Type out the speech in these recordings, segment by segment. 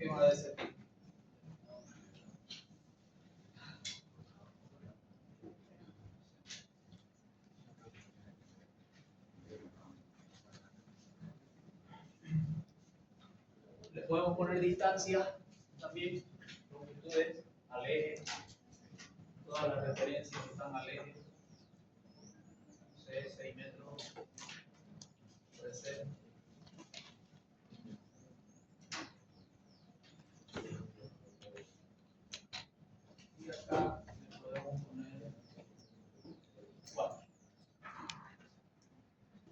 tema de ese tipo. Le podemos poner distancia también, longitudes, al eje, todas las referencias que están al eje. 6 metros, puede ser. Y acá le podemos poner 4.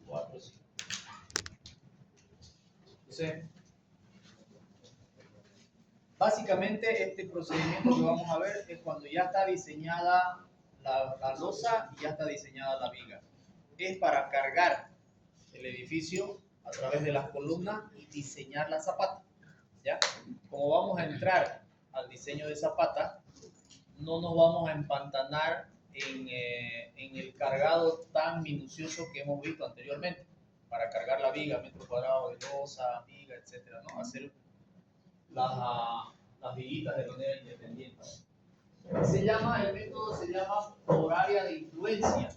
4, 5. Entonces, básicamente este procedimiento que vamos a ver es cuando ya está diseñada la losa y ya está diseñada la viga. Es para cargar el edificio a través de las columnas y diseñar la zapata. ¿Ya? Como vamos a entrar al diseño de zapata, no nos vamos a empantanar en el cargado tan minucioso que hemos visto anteriormente, para cargar la viga, metro cuadrado de losa, viga, etcétera, ¿no? Hacer las viguitas de manera independiente. El método se llama por área de influencia.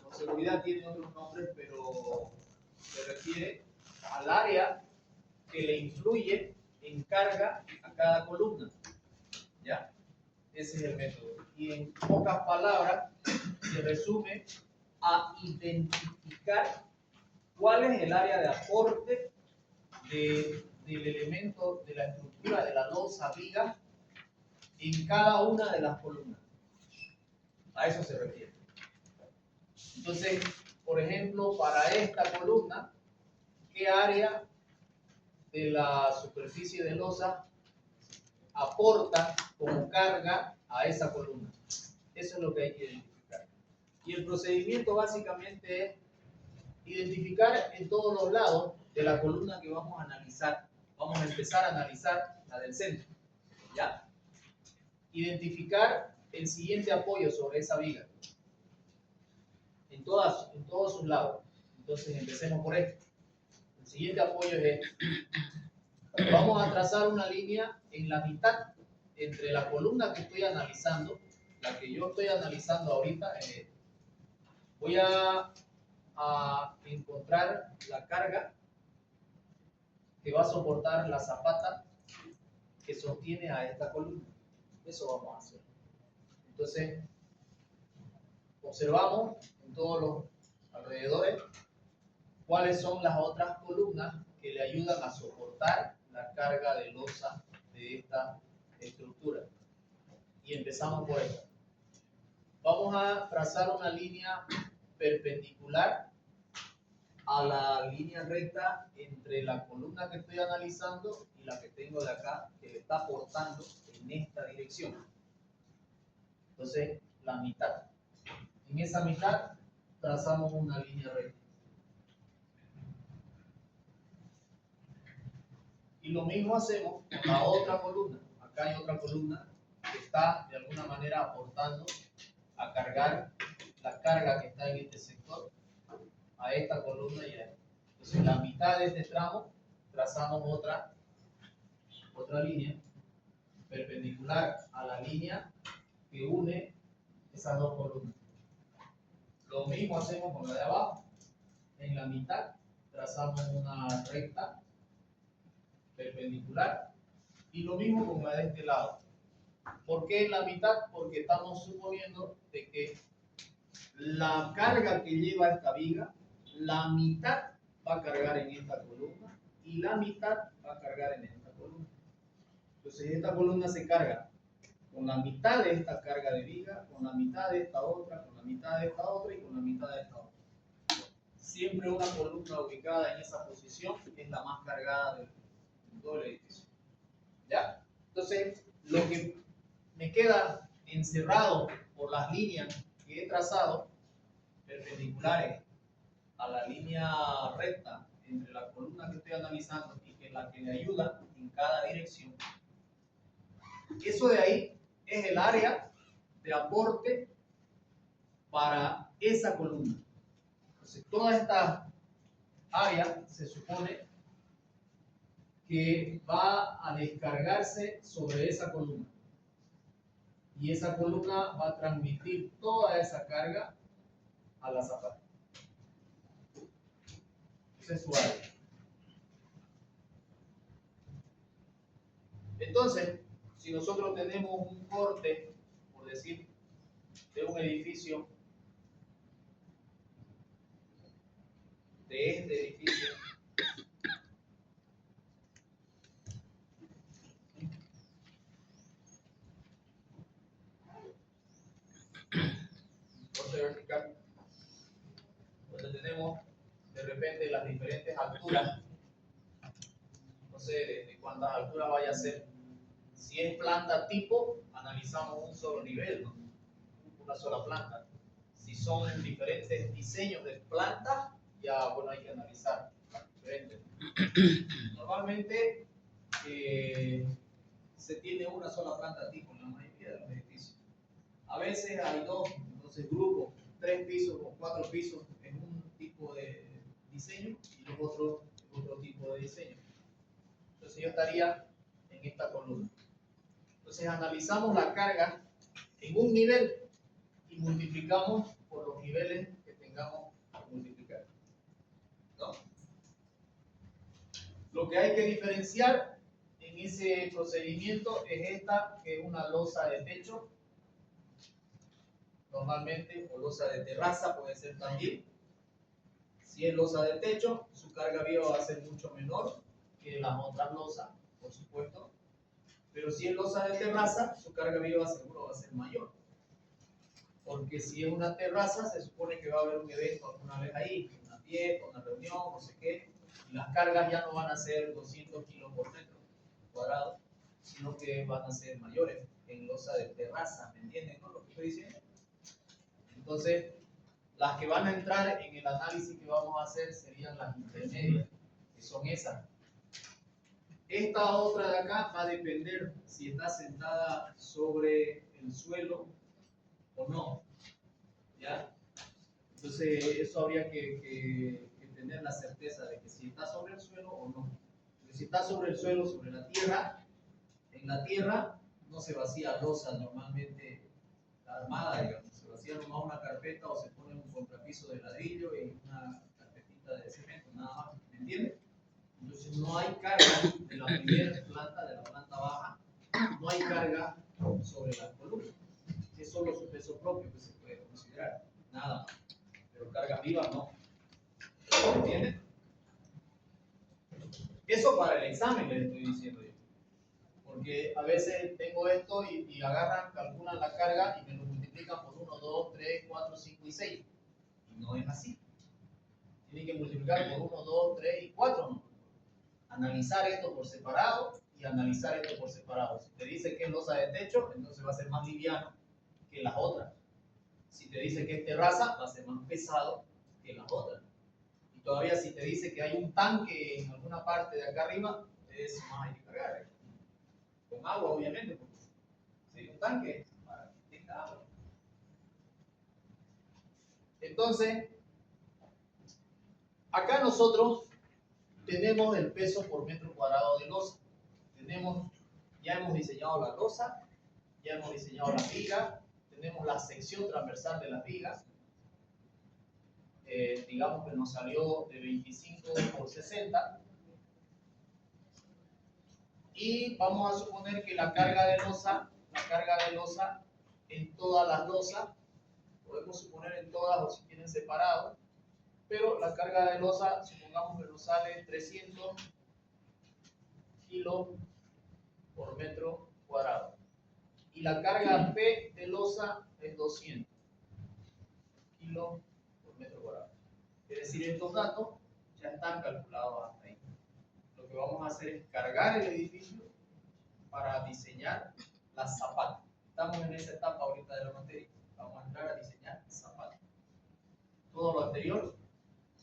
Con seguridad tiene otros nombres, pero se refiere al área que le influye en carga a cada columna. ¿Ya? Ese es el método. Y en pocas palabras se resume a identificar cuál es el área de aporte del elemento, de la estructura de la losa viga en cada una de las columnas. A eso se refiere. Entonces, por ejemplo, para esta columna, ¿qué área de la superficie de losa aporta como carga a esa columna? Eso es lo que hay que identificar. Y el procedimiento básicamente es identificar en todos los lados de la columna que vamos a analizar. Vamos a empezar a analizar la del centro. ¿Ya? Identificar el siguiente apoyo sobre esa viga. En todos sus lados. Entonces empecemos por este. El siguiente apoyo es este. Vamos a trazar una línea en la mitad entre la columna que estoy analizando, la que yo estoy analizando ahorita. Voy a encontrar la carga que va a soportar la zapata que sostiene a esta columna. Eso vamos a hacer. Entonces, observamos en todos los alrededores cuáles son las otras columnas que le ayudan a soportar la carga de losa de esta estructura. Y empezamos por esta. Vamos a trazar una línea perpendicular a la línea recta entre la columna que estoy analizando y la que tengo de acá, que le está aportando en esta dirección. Entonces, la mitad. En esa mitad trazamos una línea recta. Y lo mismo hacemos con la otra columna. Acá hay otra columna que está de alguna manera aportando a cargar la carga que está en este sector a esta columna y a esta. Entonces, en la mitad de este tramo trazamos otra línea perpendicular a la línea que une esas dos columnas. Lo mismo hacemos con la de abajo. En la mitad trazamos una recta perpendicular y lo mismo con la de este lado. ¿Por qué en la mitad? Porque estamos suponiendo de que la carga que lleva esta viga, la mitad va a cargar en esta columna y la mitad va a cargar en esta columna. Entonces esta columna se carga con la mitad de esta carga de viga, con la mitad de esta otra, con la mitad de esta otra y con la mitad de esta otra. Siempre una columna ubicada en esa posición es la más cargada de todo el edificio. ¿Ya? Entonces, lo que me queda encerrado por las líneas que he trazado perpendiculares a la línea recta entre la columna que estoy analizando y que es la que me ayuda en cada dirección, eso de ahí es el área de aporte para esa columna. Entonces, toda esta área se supone que que va a descargarse sobre esa columna. Y esa columna va a transmitir toda esa carga a la zapata. Ese es su área. Entonces, si nosotros tenemos un corte, por decir, de un edificio, de este edificio, corte vertical, donde tenemos de repente las diferentes alturas, no sé de cuántas alturas vaya a ser. Si es planta tipo, analizamos un solo nivel, ¿no? Una sola planta. Si son diferentes diseños de plantas, ya bueno, hay que analizar diferentes. Normalmente se tiene una sola planta tipo en la mayoría de los edificios. A veces hay dos, entonces grupos, 3 pisos o 4 pisos en un tipo de diseño y los otros en otro tipo de diseño. Entonces yo estaría en esta columna. Entonces analizamos la carga en un nivel y multiplicamos por los niveles que tengamos que multiplicar, ¿no? Lo que hay que diferenciar en ese procedimiento es esta, que es una losa de techo, normalmente, o losa de terraza puede ser también. Si es losa de techo, su carga viva va a ser mucho menor que las otras losas, por supuesto. Pero si es losa de terraza, su carga viva seguro va a ser mayor. Porque si es una terraza, se supone que va a haber un evento alguna vez ahí, una fiesta, una reunión, no sé qué, y las cargas ya no van a ser 200 kilos por metro cuadrado, sino que van a ser mayores en losa de terraza, ¿me entienden, no? Lo que estoy diciendo. Entonces, las que van a entrar en el análisis que vamos a hacer serían las intermedias, que son esas. Esta otra de acá va a depender si está sentada sobre el suelo o no, ¿ya? Entonces, eso habría que tener la certeza de que si está sobre el suelo o no. Porque si está sobre el suelo, sobre la tierra, en la tierra no se vacía losa normalmente armada, digamos. Se vacía nomás una carpeta o se pone un contrapiso de ladrillo y una carpetita de cemento, nada más, ¿me entiendes? Entonces no hay carga de la primera planta, de la planta baja, no hay carga sobre la columna. Es solo su peso propio que se puede considerar, nada más. Pero cargas vivas no. ¿Me entienden? Eso para el examen les estoy diciendo yo. Porque a veces tengo esto y agarran, calculan la carga y me lo multiplican por 1, 2, 3, 4, 5 y 6. Y no es así. Tienen que multiplicar por 1, 2, 3 y 4, ¿no? Analizar esto por separado y analizar esto por separado. Si te dice que es losa de techo, entonces va a ser más liviano que las otras. Si te dice que es terraza, va a ser más pesado que las otras. Y todavía si te dice que hay un tanque en alguna parte de acá arriba, es más hay que cargar, ¿eh? Con agua, obviamente, porque si hay un tanque, para que tenga agua. Entonces, acá nosotros tenemos el peso por metro cuadrado de losa. Ya hemos diseñado la losa, ya hemos diseñado la viga, tenemos la sección transversal de las vigas. Digamos que nos salió de 25 por 60. Y vamos a suponer que la carga de losa en todas las losas, podemos suponer en todas o si quieren separado, pero la carga de losa, supongamos que nos sale 300 kilos por metro cuadrado. Y la carga P de losa es 200 kilos por metro cuadrado. Es decir, estos datos ya están calculados hasta ahí. Lo que vamos a hacer es cargar el edificio para diseñar las zapatas. Estamos en esa etapa ahorita de la materia. Vamos a entrar a diseñar zapatas. Todo lo anterior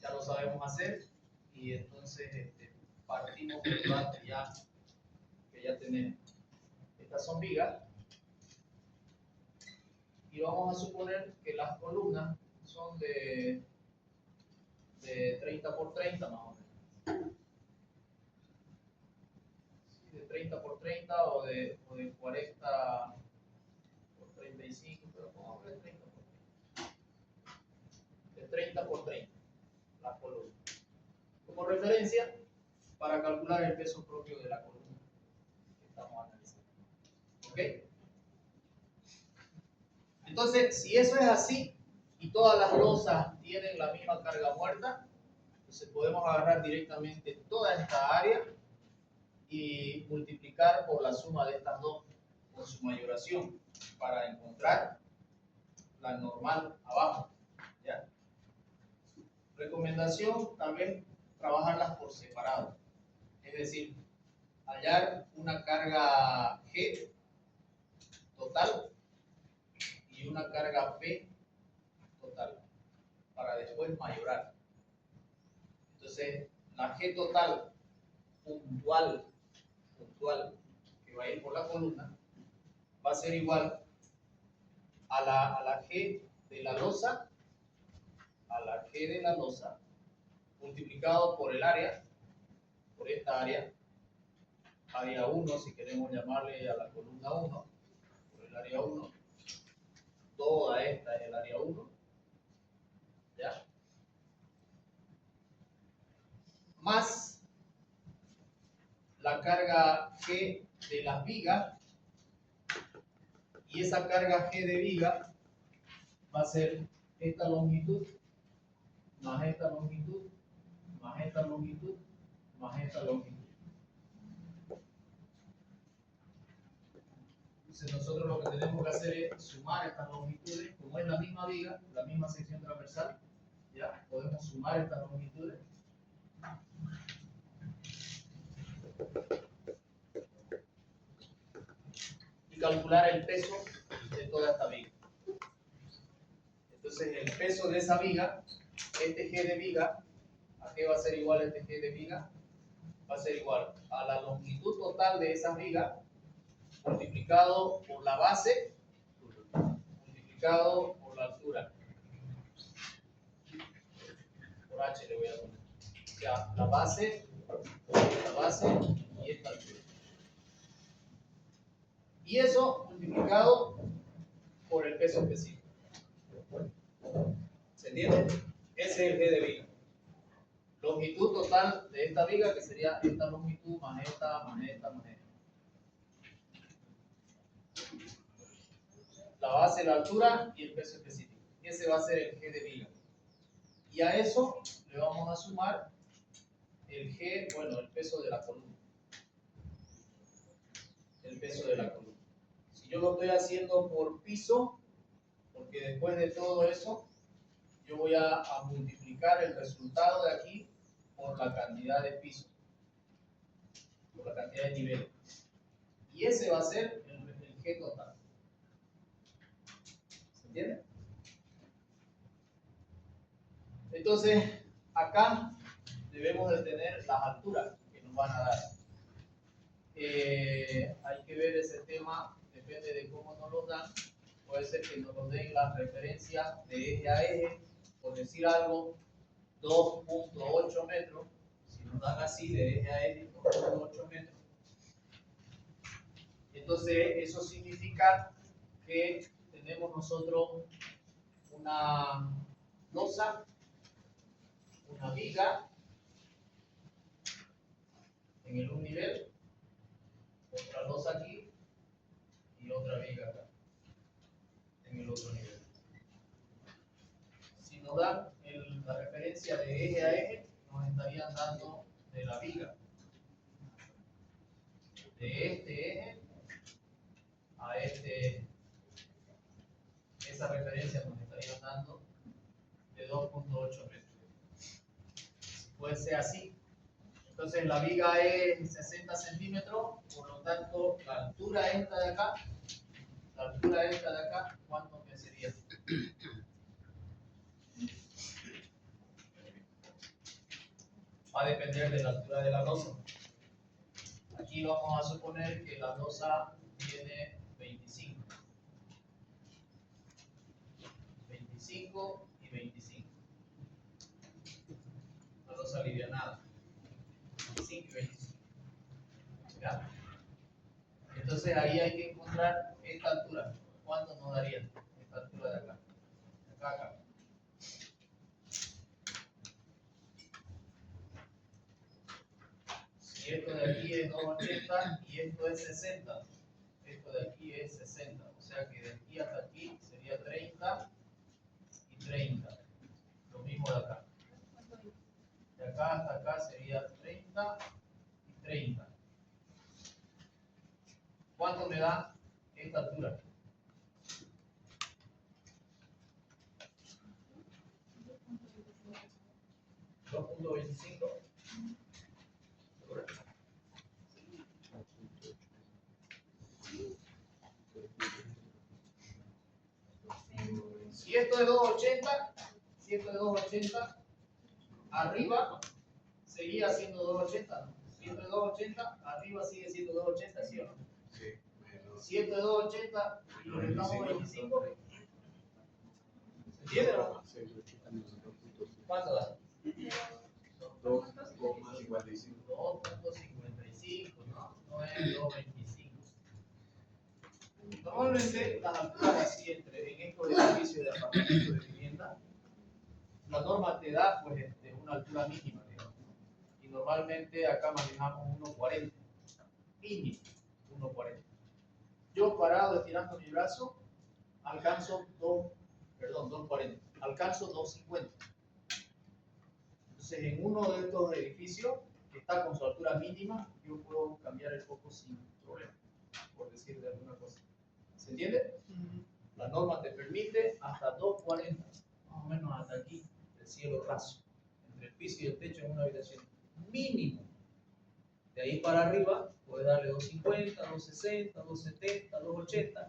ya lo sabemos hacer y entonces partimos de los datos que ya tenemos. Estas son vigas y vamos a suponer que las columnas son de 30 por 30 más o menos. de 30 por 30 o de 40 por 35, pero pongamos de 30 por 30. De 30 por 30, la columna. Como referencia para calcular el peso propio de la columna que estamos analizando. ¿Ok? Entonces, si eso es así y todas las losas tienen la misma carga muerta, entonces podemos agarrar directamente toda esta área y multiplicar por la suma de estas dos por su mayoración para encontrar la normal abajo. ¿Ya? Recomendación, tal vez trabajarlas por separado. Es decir, hallar una carga G total y una carga P total para después mayorar. Entonces, la G total puntual que va a ir por la columna va a ser igual a la G de la losa, multiplicado por el área, por esta área 1, si queremos llamarle a la columna 1, por el área 1, toda esta es el área 1, ¿ya? Más la carga G de las vigas, y esa carga G de viga va a ser esta longitud, más esta longitud, más esta longitud, más esta longitud. Entonces nosotros lo que tenemos que hacer es sumar estas longitudes, como es la misma viga, la misma sección transversal, ya podemos sumar estas longitudes. Y calcular el peso de toda esta viga. Entonces el peso de esa viga, este G de viga, ¿a qué va a ser igual este G de viga? Va a ser igual a la longitud total de esas vigas multiplicado por la base multiplicado por la altura. Por H le voy a poner. Ya, la base y esta altura. Y eso multiplicado por el peso específico. ¿Se entiende? Ese es el G de viga. Longitud total de esta viga, que sería esta longitud más esta, más esta, más esta. La base, la altura y el peso específico. Ese va a ser el G de viga. Y a eso le vamos a sumar el G, bueno, el peso de la columna. El peso de la columna. Si yo lo estoy haciendo por piso, porque después de todo eso, yo voy a multiplicar el resultado de aquí por la cantidad de pisos, por la cantidad de niveles. Y ese va a ser el G total. ¿Se entiende? Entonces, acá debemos de tener las alturas que nos van a dar. Hay que ver ese tema, depende de cómo nos lo dan. Puede ser que nos den las referencias de eje a eje, por decir algo, 2.8 metros. Si nos dan así de eje a eje, 2.8 metros. Entonces, eso significa que tenemos nosotros una losa, una viga en el un nivel, otra losa aquí y otra viga acá en el otro nivel. Si nos dan la referencia de eje a eje, nos estarían dando de la viga de este eje a este eje. Esa referencia nos estaría dando de 2.8 metros. Puede ser así. Entonces la viga es 60 centímetros, por lo tanto la altura esta de acá, ¿cuánto me sería? Va a depender de la altura de la losa. Aquí vamos a suponer que la losa tiene 25 y 25. La losa alivianada. 25 y 25. ¿Ya? Entonces ahí hay que encontrar esta altura. ¿Cuánto nos daría esta altura de acá? De acá a acá. Si esto de aquí es 280 y esto es 60. Esto de aquí es 60. O sea que de aquí hasta aquí sería 30 y 30. Lo mismo de acá. De acá hasta acá sería 30 y 30. ¿Cuánto me da esta altura? 2.25. Correcto. Si esto es 280, si esto es 280, arriba seguía siendo 280, ¿no? Si esto es 280, arriba sigue siendo 280, ¿sí o no? Sí. Si esto es 280 y lo restamos 25, ¿se entiende o no? ¿Cuánto da? 2,55. 2.55, ¿no? No es 2.25. Normalmente las alturas así en estos edificios de apartamentos de vivienda, la norma te da pues una altura mínima, digamos. Y normalmente acá manejamos 1.40, mínimo 1.40. Yo parado estirando mi brazo, alcanzo 2.40, alcanzo 2.50. Entonces en uno de estos edificios que está con su altura mínima, yo puedo cambiar el foco sin problema, por decir de alguna cosa. ¿Se entiende? La norma te permite hasta 2.40, más o menos hasta aquí, el cielo raso, entre el piso y el techo en una habitación. Mínimo. De ahí para arriba, puedes darle 2.50, 2.60, 2.70, 2.80.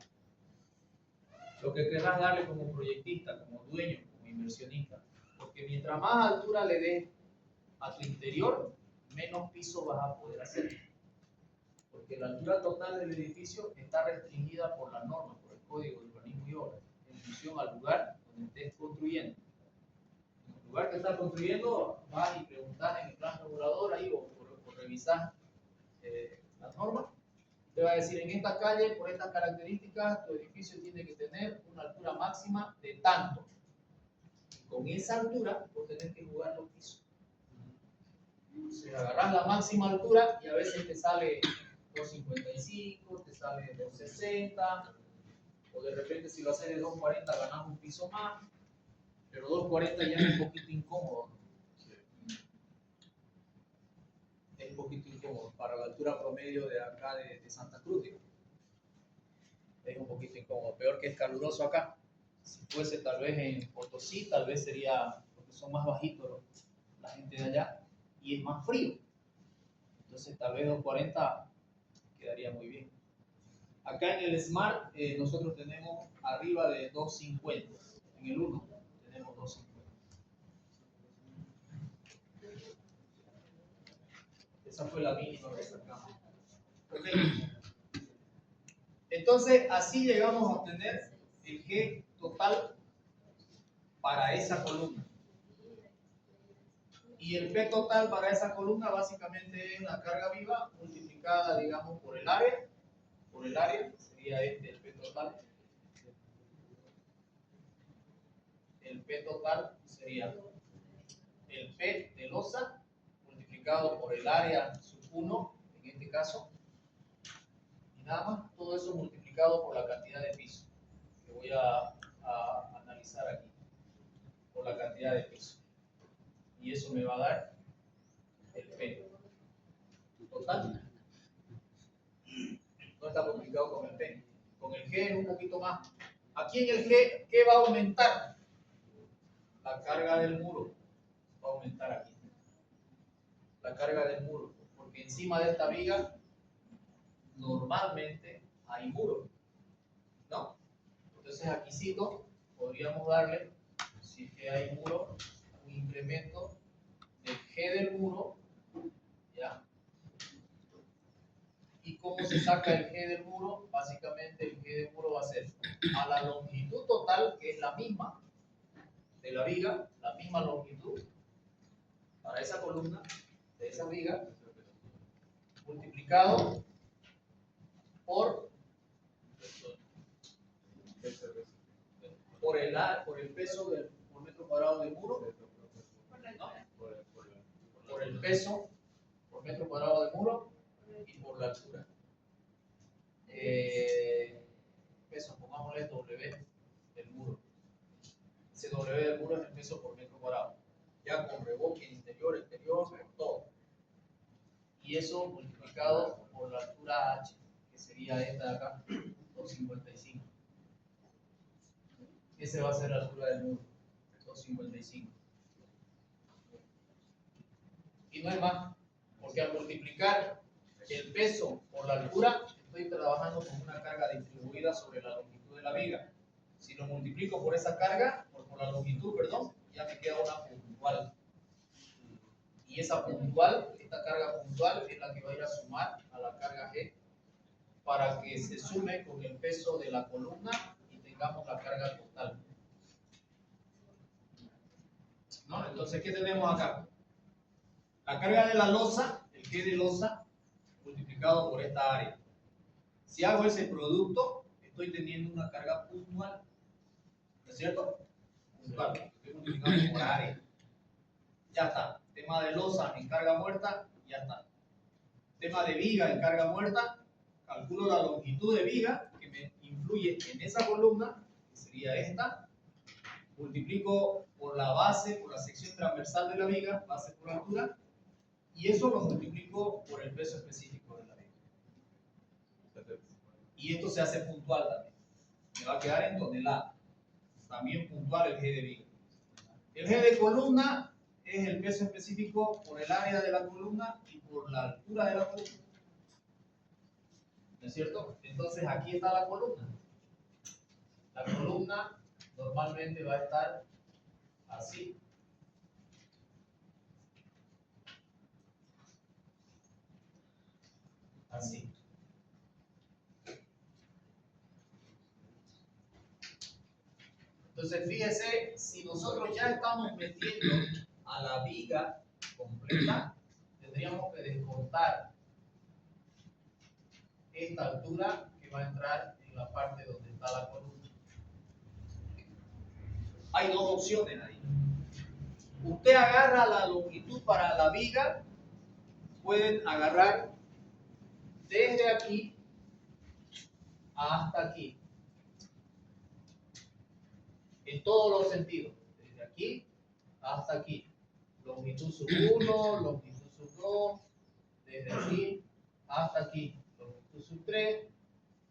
Lo que querrás darle como proyectista, como dueño, como inversionista. Porque mientras más altura le des a tu interior, menos piso vas a poder hacer. Porque la altura total del edificio está restringida por la norma, por el Código de Urbanismo y Obras, en función al lugar donde estés construyendo. En el lugar que estás construyendo, vas y preguntas en el plan regulador ahí o revisas las normas. Te va a decir, en esta calle, por estas características, tu edificio tiene que tener una altura máxima de tanto. Y con esa altura, vos tenés que jugar los pisos. Entonces, agarrás la máxima altura y a veces te sale 2.55, te sale 2.60, o de repente si lo haces de 2.40 ganás un piso más, pero 2.40 ya es un poquito incómodo, ¿no? Es un poquito incómodo para la altura promedio de acá de Santa Cruz, digo. Es un poquito incómodo, peor que es caluroso acá. Si fuese tal vez en Potosí, tal vez sería, porque son más bajitos la gente de allá, y es más frío. Entonces tal vez 2.40 quedaría muy bien. Acá en el Smart nosotros tenemos arriba de 2.50. En el 1 tenemos 2.50. Esa fue la mínima que sacamos. Okay. Entonces así llegamos a obtener el G total para esa columna. Y el P total para esa columna básicamente es la carga viva multiplicada, digamos, por el área. Por el área sería el P total. El P total sería el P de losa multiplicado por el área sub 1, en este caso. Y nada más, todo eso multiplicado por la cantidad de piso que voy a analizar aquí. Por la cantidad de piso. Y eso me va a dar el P total. No está complicado con el P. Con el G es un poquito más. Aquí en el G, ¿qué va a aumentar? La carga del muro. Va a aumentar aquí. La carga del muro. Porque encima de esta viga, normalmente hay muro. ¿No? Entonces aquí podríamos darle, si es que hay muro, un incremento del G del muro. ¿Ya? ¿Y cómo se saca el G del muro? Básicamente el G del muro va a ser a la longitud total, que es la misma de la viga, la misma longitud para esa columna de esa viga, multiplicado por el peso por metro cuadrado de muro, ¿no? Por el peso por metro cuadrado de muro y por la altura. Peso, pongámosle W del muro. Ese W del muro es el peso por metro cuadrado, ya con revoque interior, exterior, por todo. Y eso multiplicado por la altura H, que sería esta de acá, 255. Esa va a ser la altura del muro, 255. Y no es más, porque al multiplicar el peso por la altura, estoy trabajando con una carga distribuida sobre la longitud de la viga. Si lo multiplico por esa carga, por la longitud, perdón, ya me queda una puntual. Y esa puntual, esta carga puntual, es la que va a ir a sumar a la carga G para que se sume con el peso de la columna y tengamos la carga total. ¿No? Entonces, ¿qué tenemos acá? La carga de la losa, el G de losa, multiplicado por esta área. Si hago ese producto, estoy teniendo una carga puntual. ¿No es cierto? Puntual. Estoy multiplicando por área. Ya está. Tema de losa en carga muerta, ya está. Tema de viga en carga muerta, calculo la longitud de viga que me influye en esa columna, que sería esta. Multiplico por la base, por la sección transversal de la viga, base por altura, y eso lo multiplico por el peso específico de la viga. Y esto se hace puntual también. Me va a quedar en tonelada. También puntual el G de viga. El G de columna es el peso específico por el área de la columna y por la altura de la columna. ¿No es cierto? Entonces aquí está la columna. La columna normalmente va a estar así. Así. Entonces, fíjese, si nosotros ya estamos metiendo a la viga completa, tendríamos que descontar esta altura que va a entrar en la parte donde está la columna. Hay dos opciones ahí. Usted agarra la longitud para la viga, pueden agarrar desde aquí hasta aquí. En todos los sentidos. Desde aquí hasta aquí. Longitud sub 1, longitud sub 2, desde aquí hasta aquí. Longitud sub 3,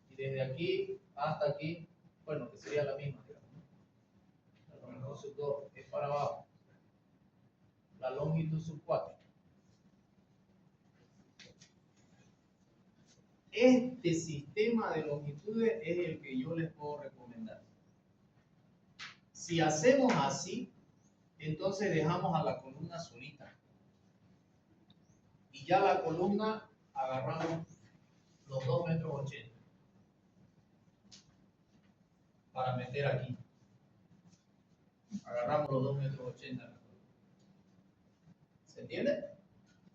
y desde aquí hasta aquí, bueno, que sería la misma, digamos. La longitud sub 2 es para abajo. La longitud sub 4. Este sistema de longitudes es el que yo les puedo recomendar. Si hacemos así, entonces dejamos a la columna solita. Y ya la columna agarramos los 2,80 metros para meter aquí. Agarramos los 2,80 metros. ¿Se entiende?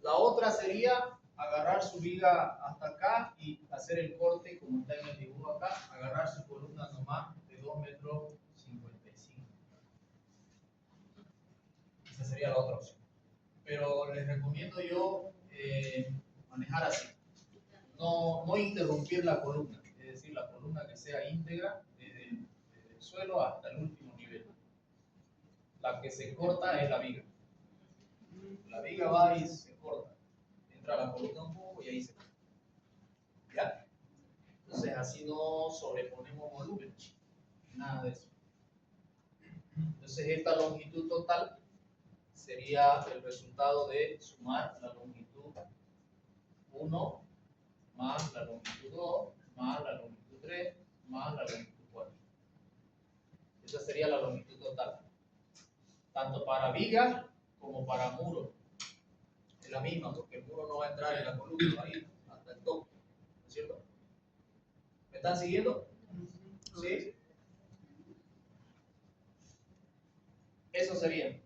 La otra sería agarrar su viga hasta acá y hacer el corte como está en el dibujo acá, agarrar su columna nomás de 2,55 metros. Esa sería la otra opción. Pero les recomiendo yo manejar así. No interrumpir la columna, es decir, la columna que sea íntegra desde el suelo hasta el último nivel. La que se corta es la viga. La viga va y se corta. Entra la columna un poco y ahí se corta. ¿Ya? Entonces así no sobreponemos volumen. Nada de eso. Entonces esta longitud total sería el resultado de sumar la longitud 1 más la longitud 2 más la longitud 3 más la longitud 4. Esa sería la longitud total. Tanto para viga como para muro. Es la misma, porque el muro no va a entrar en la columna, va a ir hasta el tope. ¿No es cierto? ¿Me están siguiendo? ¿Sí? Eso sería.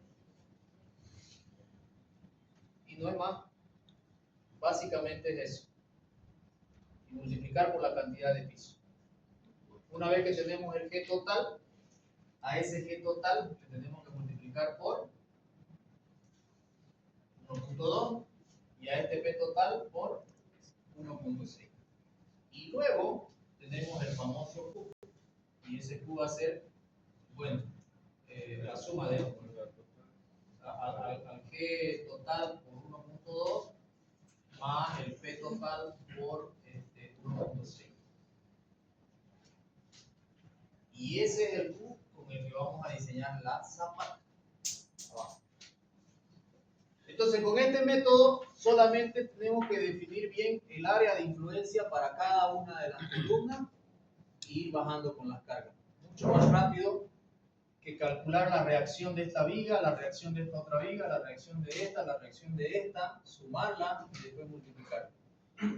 Y no es más. Básicamente es eso. y multiplicar por la cantidad de piso. Una vez que tenemos el G total, a ese G total le tenemos que multiplicar por 1.2 y a este P total por 1.6. Y luego tenemos el famoso Q, y ese Q va a ser, bueno, la suma de esto. Al G total por 1.2 más el P total por 1.6. Y ese es el Q con el que vamos a diseñar la zapata. Abajo. Entonces, con este método solamente tenemos que definir bien el área de influencia para cada una de las columnas y ir bajando con las cargas. Mucho más rápido que calcular la reacción de esta viga, la reacción de esta otra viga, la reacción de esta, la reacción de esta, sumarla y después multiplicar.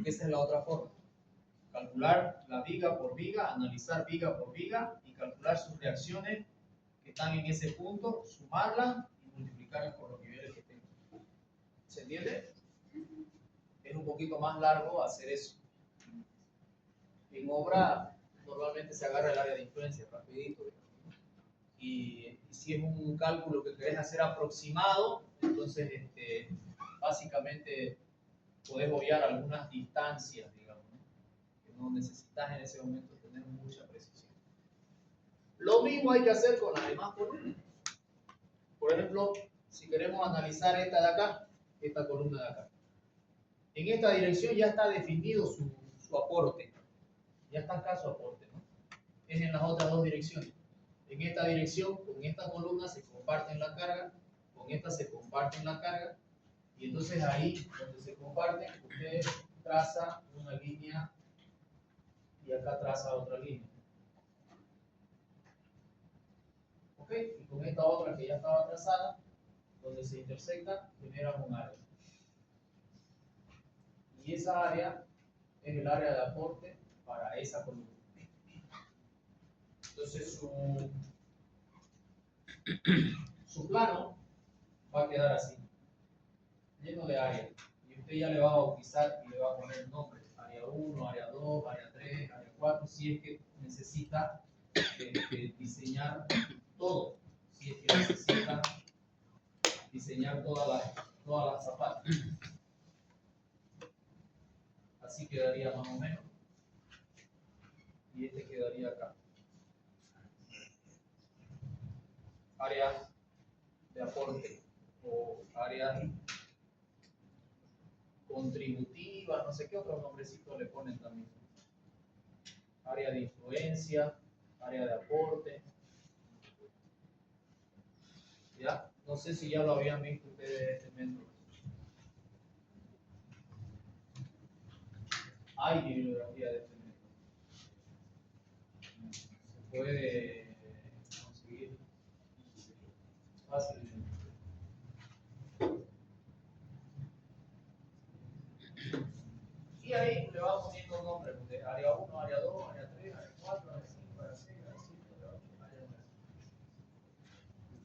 Esa es la otra forma. Calcular la viga por viga, analizar viga por viga y calcular sus reacciones que están en ese punto, sumarlas y multiplicarlas por los niveles que tengan. ¿Se entiende? Es un poquito más largo hacer eso. En obra normalmente se agarra el área de influencia rapidito. Y si es un cálculo que querés hacer aproximado, entonces básicamente podés obviar algunas distancias, digamos, ¿no? Que no necesitas en ese momento tener mucha precisión. Lo mismo hay que hacer con las demás columnas. Por ejemplo, si queremos analizar esta de acá, esta columna de acá. En esta dirección ya está definido su aporte. Ya está acá su aporte, ¿no? Es en las otras dos direcciones. En esta dirección, con esta columna se comparten la carga, con esta se comparten la carga, y entonces ahí donde se comparten, usted traza una línea y acá traza otra línea. ¿Ok? Y con esta otra que ya estaba trazada, donde se intersecta, generan un área. Y esa área es el área de aporte para esa columna. Entonces su plano va a quedar así, lleno de áreas. Y usted ya le va a bautizar y le va a poner nombres. Área 1, área 2, área 3, área 4, si es que necesita diseñar todo. Si es que necesita diseñar todas las zapatas. Así quedaría más o menos. Y este quedaría acá. Áreas de aporte o áreas contributivas, no sé qué otros nombrecitos le ponen también. Área de influencia, área de aporte. ¿Ya? No sé si ya lo habían visto ustedes este método. Hay bibliografía de este método. Se puede conseguir fácilmente. Y ahí le va poniendo nombres de área 1, área 2, área 3, área 4, área 5, área 6, área 7, área 8, área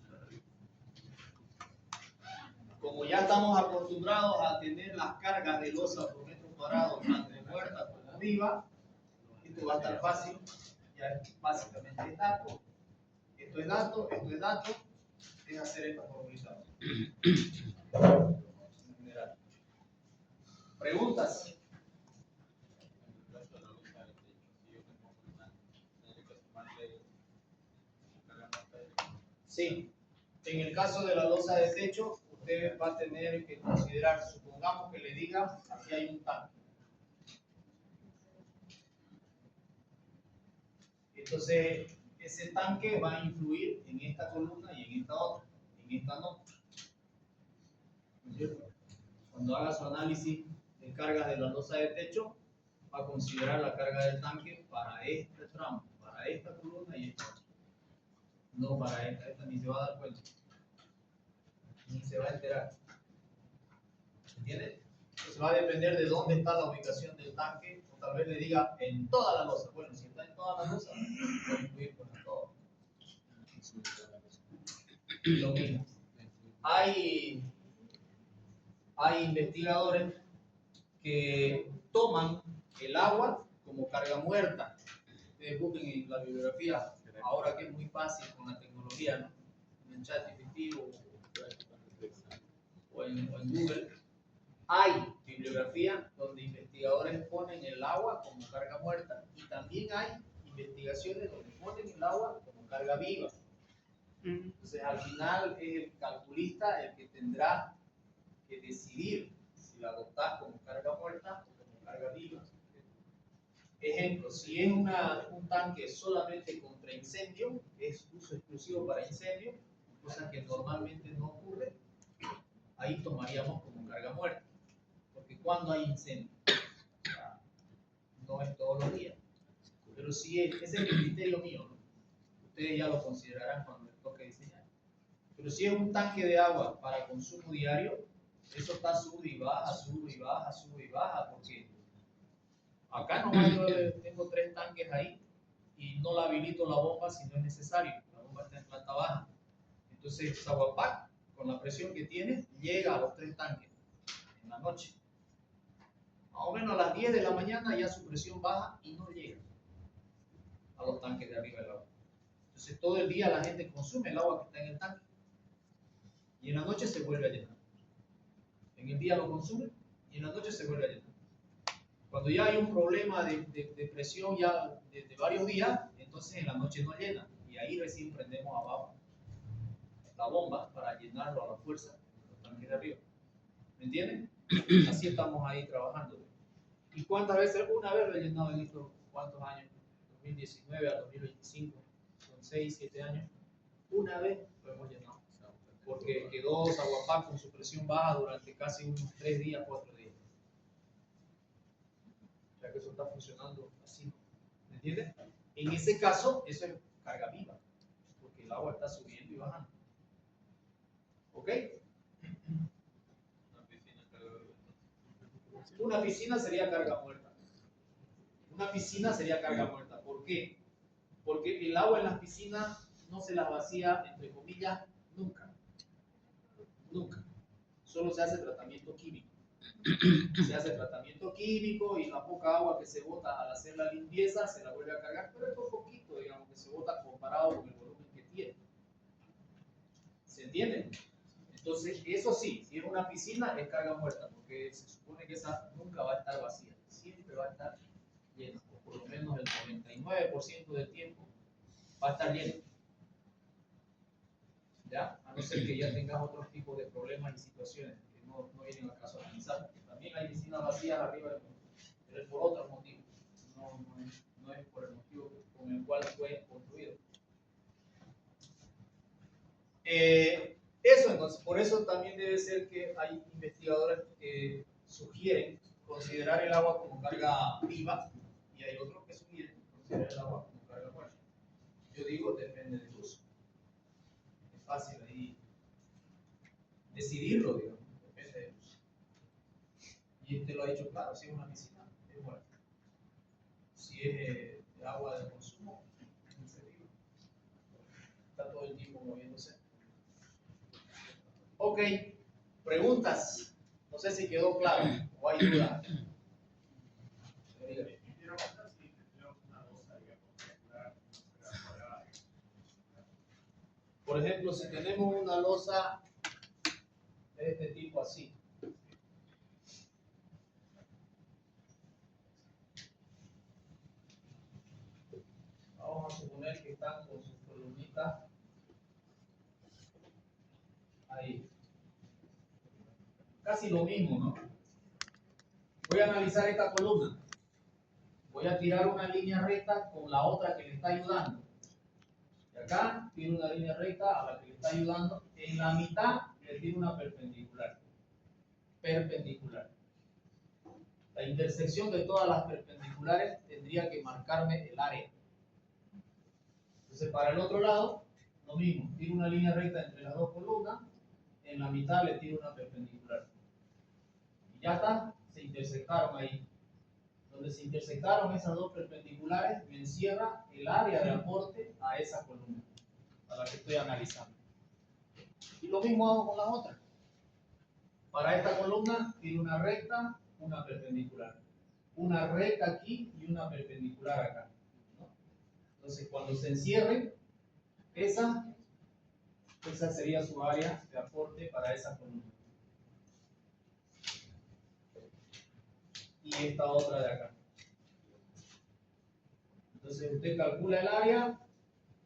9. Como ya estamos acostumbrados a tener las cargas de losa por metro cuadrado, tanto muerta como viva, esto va a estar fácil. Ya básicamente es dato. Esto es dato, esto es dato. Es hacer esta formulita. ¿Preguntas? Sí. En el caso de la losa de techo, usted va a tener que considerar, supongamos que le diga, aquí hay un tanque. Entonces, ese tanque va a influir en esta columna y en esta otra, en esta no. ¿No es cierto? Cuando haga su análisis de cargas de la losa de techo, va a considerar la carga del tanque para este tramo, para esta columna y esta otra. No para esta ni se va a dar cuenta. Ni se va a enterar. ¿Entiendes? Entonces va a depender de dónde está la ubicación del tanque, o tal vez le diga en toda la losa. Bueno, si está en toda la losa, va a incluir con todo. Lo mismo. Hay investigadores que toman el agua como carga muerta. Ustedes busquen en la bibliografía, ahora que es muy fácil con la tecnología, ¿no? En ChatGPT o en Google, hay bibliografía donde investigadores ponen el agua como carga muerta y también hay investigaciones donde ponen el agua como carga viva. Entonces, al final es el calculista el que tendrá que decidir si la adoptas como carga muerta o como carga viva. Ejemplo, si es un tanque solamente contra incendio, es uso exclusivo para incendio, cosa que normalmente no ocurre, ahí tomaríamos como carga muerta. Porque cuando hay incendio, no es todos los días. Pero si ese es el criterio mío, ¿no? Ustedes ya lo considerarán cuando les toque diseñar. Pero si es un tanque de agua para consumo diario, eso está sube y baja, sube y baja, sube y baja, porque acá nomás yo tengo 3 tanques ahí y no la habilito la bomba si no es necesario. La bomba está en planta baja. Entonces, Zaguapac, con la presión que tiene, llega a los 3 tanques en la noche. Más o menos a las 10 de la mañana ya su presión baja y no llega a los tanques de arriba del agua. Entonces, todo el día la gente consume el agua que está en el tanque y en la noche se vuelve a llenar. En el día lo consume y en la noche se vuelve a llenar. Cuando ya hay un problema de presión ya de varios días, entonces en la noche no llena y ahí recién prendemos abajo la bomba para llenarlo a la fuerza los tanques de arriba. ¿Me entienden? Así estamos ahí trabajando. ¿Y cuántas veces? Una vez lo he llenado en estos cuántos años, 2019 a 2025, son 6, 7 años. Una vez lo hemos llenado, porque quedó Zaguapac con su presión baja durante casi unos 3 días, 4 días. O sea que eso está funcionando así. ¿Me entiendes? En ese caso, eso es carga viva, porque el agua está subiendo y bajando. ¿Ok? Una piscina sería carga muerta. Una piscina sería carga muerta. ¿Por qué? Porque el agua en las piscinas no se la vacía, entre comillas, nunca. Nunca. Solo se hace tratamiento químico. Se hace tratamiento químico y la poca agua que se bota al hacer la limpieza se la vuelve a cargar, pero es por poquito, digamos, que se bota comparado con el volumen que tiene. ¿Se entiende? Entonces, eso sí, si es una piscina es carga muerta, porque se supone que esa nunca va a estar vacía, siempre va a estar llena, o por lo menos el 99% del tiempo va a estar llena. ¿Ya? A no ser que ya tengas otros tipos de problemas y situaciones que no vienen al caso de analizar. También hay piscinas vacías arriba, pero es por otros motivos, no es por el motivo con el cual fue construido. Eso entonces, por eso también debe ser que hay investigadores que sugieren considerar el agua como carga viva y hay otros que sugieren considerar el agua como carga muerta. Yo digo, depende del uso. Es fácil ahí decidirlo, digamos, depende del uso. Y este lo ha dicho claro, si es una piscina, es muerta. Si es de agua de consumo, no se vive. Está todo el tiempo moviéndose. Ok, preguntas. No sé si quedó claro o hay duda. Por ejemplo, si tenemos una losa de este tipo así. Vamos a suponer que están con sus columnitas ahí. Casi lo mismo, ¿no? Voy a analizar esta columna. Voy a tirar una línea recta con la otra que le está ayudando. Y acá tiro una línea recta a la que le está ayudando. En la mitad le tiro una perpendicular. Perpendicular. La intersección de todas las perpendiculares tendría que marcarme el área. Entonces, para el otro lado, lo mismo. Tiro una línea recta entre las dos columnas. En la mitad le tiro una perpendicular. Y ya está, se intersectaron ahí. Donde se intersectaron esas dos perpendiculares, me encierra el área de aporte a esa columna, a la que estoy analizando. Y lo mismo hago con la otra. Para esta columna, tiro una recta, una perpendicular. una recta aquí y una perpendicular acá, ¿no? Entonces, cuando se encierren, esa sería su área de aporte para esa columna. Y esta otra de acá. Entonces usted calcula el área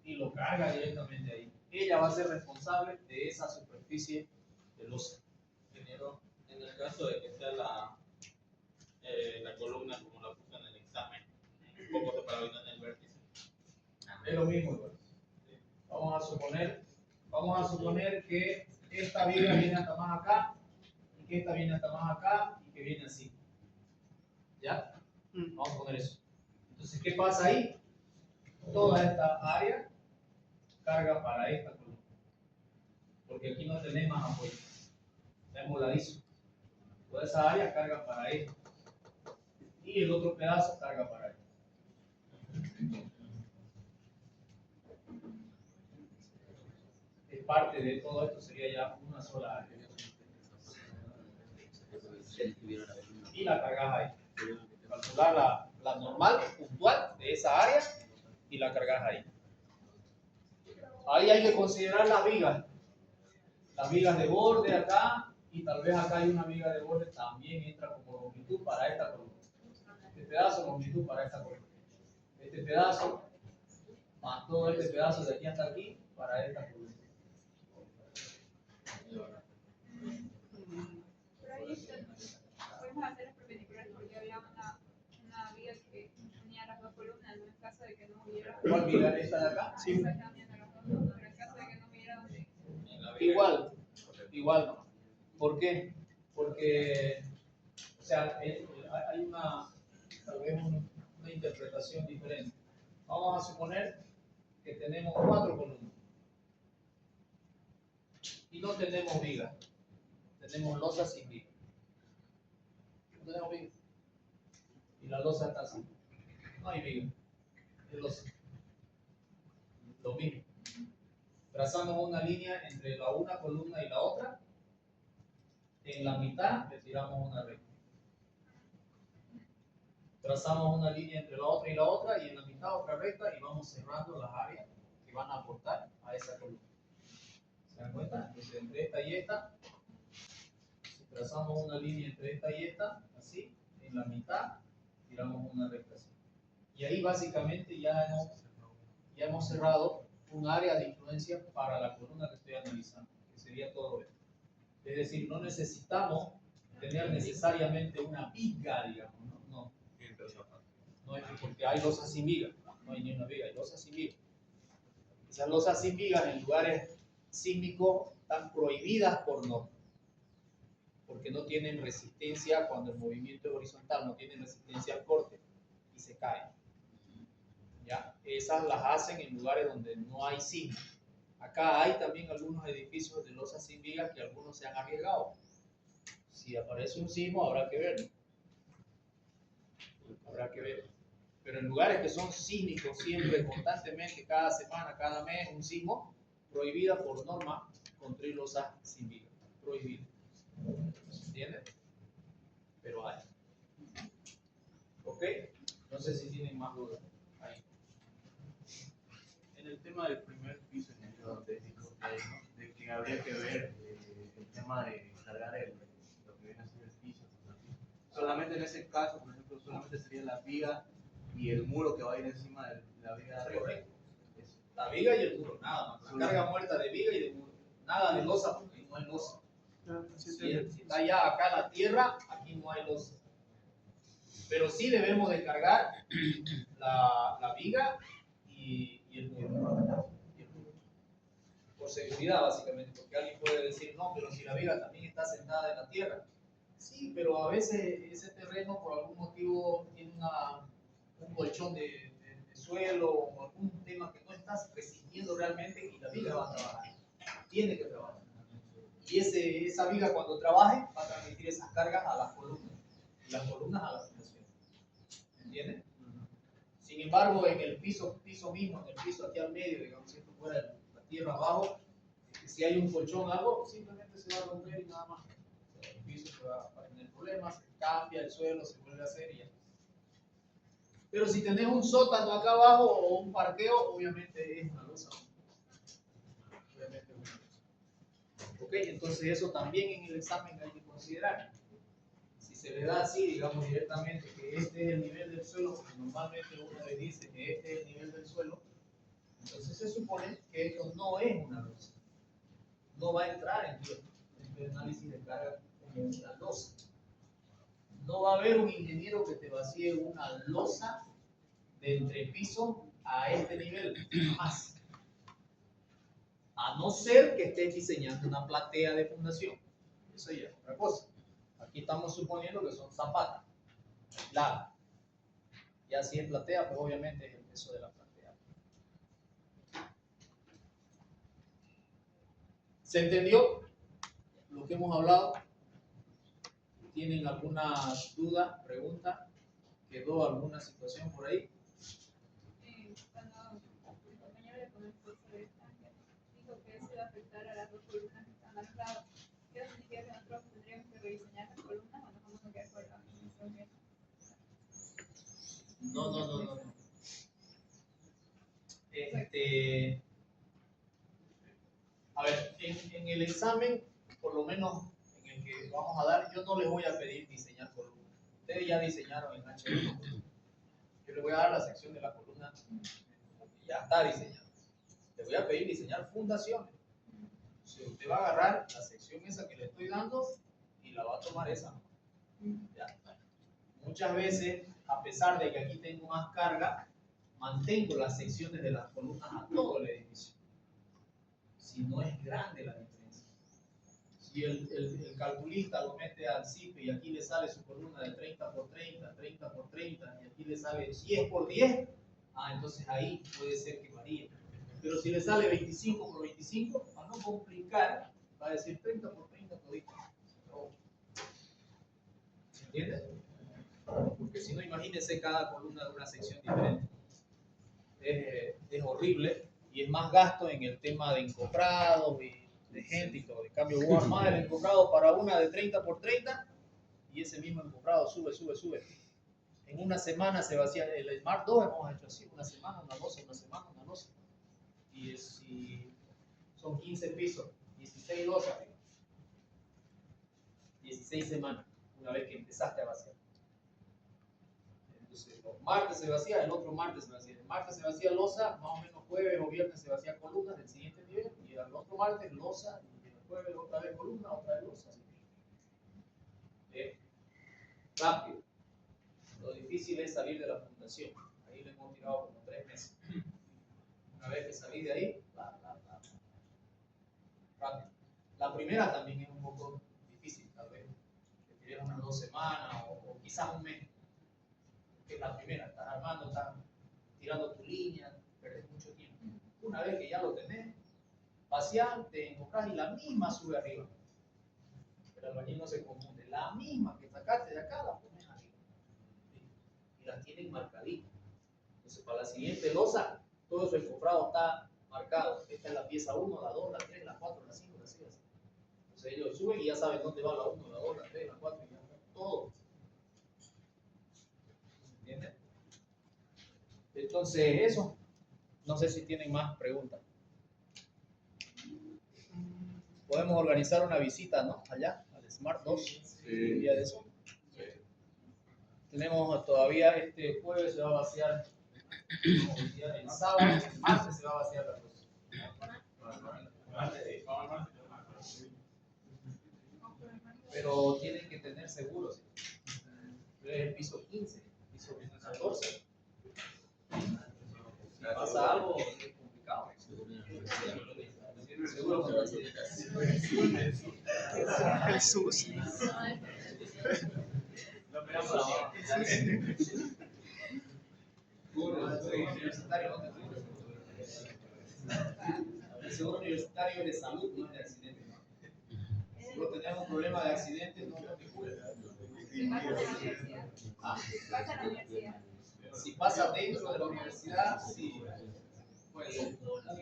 y lo carga directamente ahí. Ella va a ser responsable de esa superficie de losa. En el caso de que sea la columna como la puso en el examen, un poco separado en el vértice. Es lo mismo, igual. Vamos a suponer que esta viga viene hasta más acá, y que esta viene hasta más acá, y que viene así. ¿Ya? Vamos a poner eso. Entonces, ¿qué pasa ahí? Toda esta área carga para esta columna. Porque aquí no tenés más apoyo. Está moladizo. Toda esa área carga para esto. Y el otro pedazo carga para esto. Es parte de todo esto, sería ya una sola área. Y la cargas ahí. Calcular la normal, puntual de esa área y la cargas ahí. Ahí hay que considerar las vigas. Las vigas de borde acá y tal vez acá hay una viga de borde también entra como longitud para esta columna. Este pedazo longitud para esta columna. Este pedazo más todo este pedazo de aquí hasta aquí para esta columna. Pero ahí podemos hacer los perpendiculares porque había una viga que unía las dos columnas en el caso de que no hubiera. ¿Cuál viga? ¿Esta de acá? Sí. Esa está uniendo las dos, pero en el caso de que no hubiera donde. Igual no. ¿Por qué? Porque, o sea, hay tal vez una interpretación diferente. Vamos a suponer que tenemos 4 columnas y no tenemos viga, tenemos losa sin viga. No tenemos viga. Y la losa está así. No hay viga. Es losa. Lo mismo. Trazamos una línea entre una columna y la otra. En la mitad le tiramos una recta. Trazamos una línea entre la otra y en la mitad otra recta y vamos cerrando las áreas que van a aportar a esa columna. ¿Se dan cuenta? Entonces entre esta y esta, si trazamos una línea entre esta y esta, así, en la mitad tiramos una recta así. Y ahí básicamente ya hemos cerrado un área de influencia para la columna que estoy analizando, que sería todo esto. Es decir, no necesitamos tener necesariamente una viga, digamos, no. No es porque hay losas sin viga, no hay ni una viga, hay losas sin viga. Esas losas sin vigas en lugares sísmicos están prohibidas por norma, porque no tienen resistencia cuando el movimiento es horizontal, no tienen resistencia al corte y se caen. ¿Ya? Esas las hacen en lugares donde no hay sismo. Acá hay también algunos edificios de losas sin vigas que algunos se han arriesgado. Si aparece un sismo habrá que verlo. Habrá que ver. Pero en lugares que son sísmicos siempre, constantemente, cada semana, cada mes, un sismo, prohibida por norma construir losas sin vigas. Prohibida. ¿Se entiende? Pero hay. ¿Ok? No sé si tienen más dudas. Ahí. En el tema del primer piso en el técnico, de que habría que ver el tema de cargar lo que viene a ser el piso. Solamente en ese caso, por ejemplo, solamente sería la viga y el muro que va a ir encima de la viga de arriba. Correcto. La viga y el muro, nada más. La carga muerta de viga y de muro. Nada de losa porque no hay losa. Si está ya acá la tierra, aquí no hay losa. Pero sí debemos de cargar la viga y el muro. Por seguridad, básicamente, porque alguien puede decir, no, pero si la viga también está sentada en la tierra. Sí, pero a veces ese terreno por algún motivo tiene un colchón de suelo o algún tema que no estás resistiendo realmente y la viga va a trabajar. Tiene que trabajar. Y esa viga cuando trabaje va a transmitir esas cargas a las columnas y las columnas a la fundación. ¿Entiendes? Sin embargo, en el piso mismo, en el piso aquí al medio, digamos, si esto fuera la tierra abajo, si hay un colchón o algo, simplemente se va a romper y nada más. El piso se va a tener problemas, se cambia el suelo, se vuelve a hacer y ya. Pero si tenés un sótano acá abajo o un parqueo, obviamente es una losa. Obviamente es una losa. Ok, entonces eso también en el examen hay que considerar. Si se le da así, digamos directamente que este es el nivel del suelo, porque normalmente uno le dice que este es el nivel del suelo, entonces se supone que esto no es una losa. No va a entrar en tu análisis de carga como una losa. No va a haber un ingeniero que te vacíe una losa de entrepiso a este nivel, jamás. A no ser que estés diseñando una platea de fundación. Eso ya es otra cosa. Aquí estamos suponiendo que son zapatas, aisladas. Ya si es platea, pues obviamente es el peso de la platea. ¿Se entendió lo que hemos hablado? ¿Tienen alguna duda, pregunta? ¿Quedó alguna situación por ahí? Cuando mi compañero le comentó sobre esta, dijo que eso iba a afectar a las dos columnas que están a los lados. ¿Qué significa que nosotros tendríamos que rediseñar las columnas o nos vamos a quedar con la misma? No. A ver, en el examen, por lo menos en el que vamos a dar, yo no les voy a pedir diseñar columnas. Ustedes ya diseñaron en H1. Yo les voy a dar la sección de la columna que ya está diseñada. Les voy a pedir diseñar fundaciones. O sea, usted va a agarrar la sección esa que le estoy dando y la va a tomar esa. ¿Ya? Muchas veces, a pesar de que aquí tengo más carga, mantengo las secciones de las columnas a todo el edificio. Si no es grande la diferencia. Si el calculista lo mete al CIPE y aquí le sale su columna de 30 por 30, 30 por 30, y aquí le sale 10 por 10, entonces ahí puede ser que varíe. Pero si le sale 25 por 25, para no complicar, va a decir 30 por 30 todito. ¿Se entiende? Porque si no, imagínense cada columna de una sección diferente. Es horrible y es más gasto en el tema de encofrado y de gente y todo. En cambio, voy a armar el encofrado para una de 30 por 30 y ese mismo encofrado sube. En una semana se vacía. El Smart 2 hemos hecho así: una semana una losa, una semana una losa. Y son 15 pisos, 16 losas, 16 semanas, una vez que empezaste a vaciar. Entonces, los martes se vacía, el otro martes se vacía. El martes se vacía losa, más o menos jueves o viernes se vacía columnas del siguiente nivel, y el otro martes losa, y el jueves otra vez columna, otra vez losa. Rápido. Lo difícil es salir de la fundación. Ahí le hemos tirado como 3 meses. Una vez que salí de ahí, rápido. La primera también es un poco difícil, tal vez. Que tuvieras unas 2 semanas o quizás un mes. Que es la primera, estás armando, estás tirando tu línea, perdés mucho tiempo. Una vez que ya lo tenés, vaciás, te enfocás y la misma sube arriba. El albañil no se confunde. La misma que sacaste de acá la pones arriba. Y las tienen marcaditas. Entonces, para la siguiente losa, todo su encofrado está marcado. Esta es la pieza 1, la 2, la 3, la 4, la 5, la 6. Entonces, ellos suben y ya saben dónde va la 1, la 2, la 3, la 4, y ya está todo. ¿Entienden? Entonces, eso. No sé si tienen más preguntas. Podemos organizar una visita, ¿no? Allá, al Smart 2. Sí. Un día de eso. Sí. Tenemos todavía este jueves se va a vaciar. El sábado, el martes se va a vaciar la luz. Pero tienen que tener seguros. Es el piso 15, piso 14. Si pasa algo, es complicado. Seguro contra accidentes. Jesús. El seguro universitario de salud no es de accidentes. Si vos tenés un problema de accidentes, no te cubre. Pasa en la universidad. Si pasa dentro de la universidad, sí. Pues un